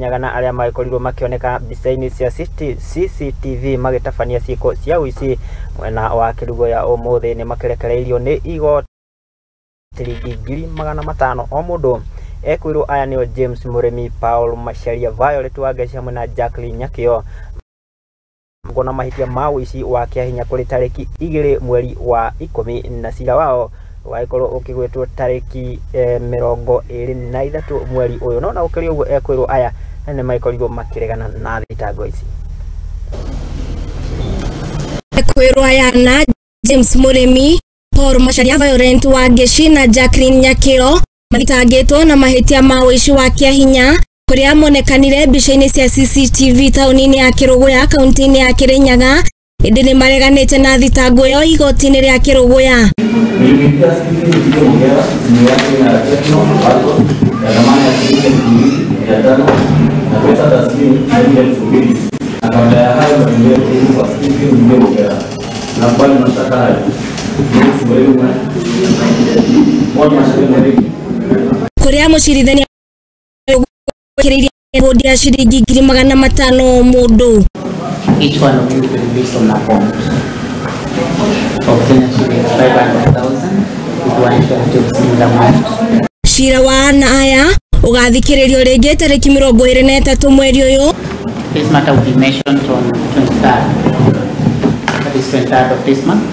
Kirinyaga na aria maikorirwo makioneka bica-ini cia CCTV magitabania ciiko cia uici mwena wa Kerugoya umuthi ni makerekereirio ni igoti ciringi 500,000 o mundu. Ekwirwo aya nio James Muremi, Paul Macharia, Violet Wangeci hamwe na Jacqueline Nyakio gona mahitia ma uici wa kiahinya kuri tariki 2 mweri wa 10 na cira wao waikorwo ukigwetwo tariki 23 mweri uyu. No na ukiri uguo ekwirwo aya ni maikorirwo makiregana na thitango ici. Ekwirwo aya na James Muremi, Paul Macharia, Violet Wangeci na Jacqueline Nyakio magitangitwo na mahitia ma uici wa kiahinya kuria monekanire bica-ini cia CCTV tauni-ini ya Kerugoya kaunti-ini ya Kirinyaga indi ni mareganite na thitango yo igoti-ini ria Kerugoya. Kuria mucirithania kireirie bodi ya shilingi 500,000 mundu. Each one of you will be based on a bond of Kenya shillings 500,000 with one share of similar amount. Shira wa na aya ugathikiririo ringi tariki 23 mweri uyu. This matter will be mentioned on 23rd. That is 23rd of this month.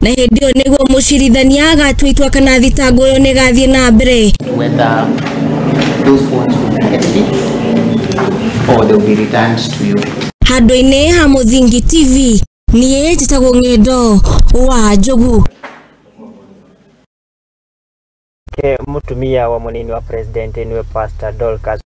Na hindi yo niguo mucirithania agatwitwa kana thitango yo ni gathie na mbere. Whether those funds will be kept or they will be returned to you. Handu-ini ha Muthingi TV nie njitagwo Ng'endo wa Njogu. Mutumia wa munini wa president niwe Pastor Dorcas